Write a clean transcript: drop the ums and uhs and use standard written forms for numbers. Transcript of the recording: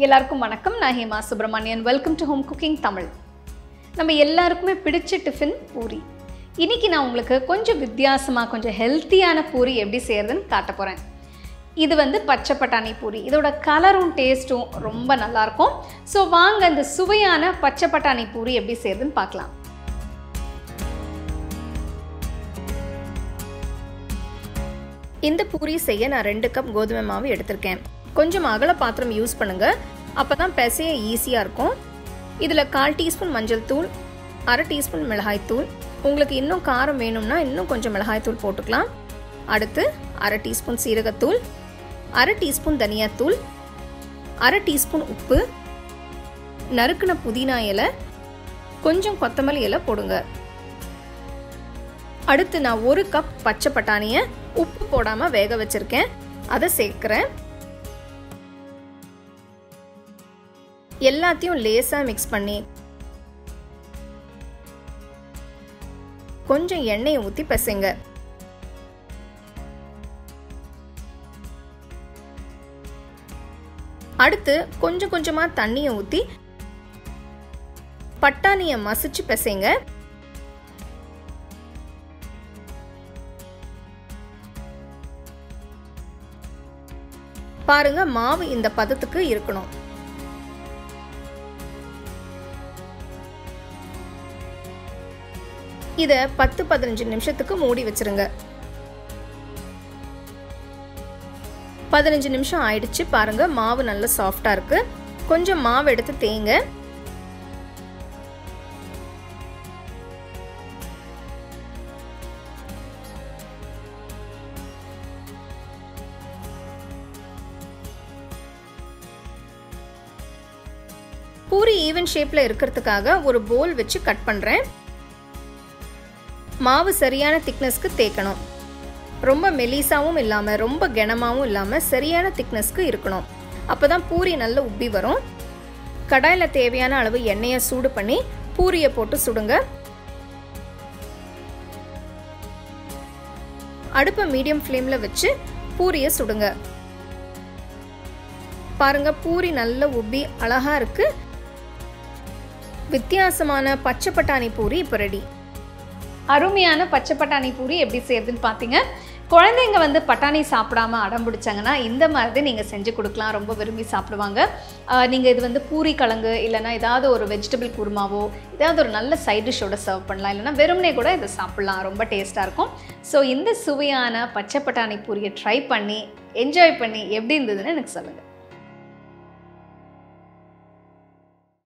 எல்லாருக்கும் வணக்கம். நான் Hema Subramanian. Welcome to home cooking Tamil. நம்ம எல்லாருக்குமே பிடிச்ச டிஃபின் பூரி. இன்றைக்கி நான் உங்களுக்கு கொஞ்சம் வித்தியாசமாக கொஞ்சம் ஹெல்த்தியான பூரி எப்படி செய்கிறதுன்னு காட்ட போகிறேன். இது பச்சை பட்டாணி பூரி. இதோட கலரும் டேஸ்ட்டும் ரொம்ப நல்லாயிருக்கும். ஸோ வாங்க இந்த சுவையான பச்சை பட்டாணி பூரி எப்படி செய்கிறதுன்னு பார்க்கலாம். இந்த பூரி செய்ய நான் 2 கப் கோதுமை மாவு எடுத்திருக்கேன். கொஞ்சம் அகல பாத்திரம் யூஸ் பண்ணுங்கள், அப்போ தான் பிசைய ஈஸியாக இருக்கும். இதில் 1/4 டீஸ்பூன் மஞ்சள் தூள், 1/2 டீஸ்பூன் மிளகாய்த்தூள், உங்களுக்கு இன்னும் காரம் வேணும்னா இன்னும் கொஞ்சம் மிளகாய்த்தூள் போட்டுக்கலாம். அடுத்து 1/2 டீஸ்பூன் சீரகத்தூள், 1/2 டீஸ்பூன் தனியாத்தூள், 1/2 டீஸ்பூன் உப்பு, நறுக்கின புதினா இலை, கொஞ்சம் கொத்தமல்லி இலை போடுங்க. அடுத்து நான் 1 கப் பச்சை பட்டாணியை உப்பு போடாமல் வேக வச்சுருக்கேன், அதை சேர்க்குறேன். எல்லாத்தையும் லேசாக மிக்ஸ் பண்ணி கொஞ்சம் எண்ணெயை ஊற்றி பிசைங்க. அடுத்து கொஞ்சம் கொஞ்சமாக தண்ணியை ஊற்றி பட்டாணியை மசிச்சு பிசைங்க. பாருங்க, மாவு இந்த பதத்துக்கு இருக்கணும். இதை 10-15 நிமிஷத்துக்கு மூடி வச்சிருங்க. 15 நிமிஷம் ஆயிடுச்சு. பாருங்க, மாவு நல்ல சாஃப்டா இருக்கு. கொஞ்சம் மாவு எடுத்து தேய்ங்க. பூரி ஈவன் ஷேப்ல இருக்கிறதுக்காக ஒரு போல் வச்சு கட் பண்றேன். மாவு சரியான திக்னஸ்க்கு தேய்க்கணும். ரொம்ப மெலிசாவும் இல்லாமல் ரொம்ப கனமாகவும் இல்லாமல் சரியான திக்னஸ்க்கு இருக்கணும். அப்போ தான் பூரி நல்ல உப்பி வரும். கடாயில் தேவையான அளவு எண்ணெயை சூடு பண்ணி பூரியை போட்டு சுடுங்க. அடுப்பை மீடியம் ஃப்ளேமில் வச்சு பூரியை சுடுங்க. பாருங்க, பூரி நல்ல உப்பி அழகாக இருக்கு. வித்தியாசமான பச்சை பட்டாணி பூரி இப்போ ரெடி. அருமையான பச்சை பட்டாணி பூரி எப்படி செய்யறதுன்னு பார்த்தீங்க. குழந்தைங்க பட்டாணி சாப்பிடாம அடம் பிடிச்சாங்கன்னா இந்த மாதிரி நீங்கள் செஞ்சு கொடுக்கலாம், ரொம்ப விரும்பி சாப்பிடுவாங்க. நீங்கள் இது பூரி கிழங்கு இல்லைனா ஏதாவது ஒரு வெஜிடபிள் குருமாவோ ஏதாவது ஒரு நல்ல சைட் டிஷ்ஷோட சர்வ் பண்ணலாம், இல்லைனா வெறுமனே கூட இதை சாப்பிட்லாம், ரொம்ப டேஸ்ட்டாக இருக்கும். ஸோ இந்த சுவையான பச்சை பட்டாணி பூரியை ட்ரை பண்ணி என்ஜாய் பண்ணி எப்படி இருந்ததுன்னு எனக்கு சொல்லுங்கள்.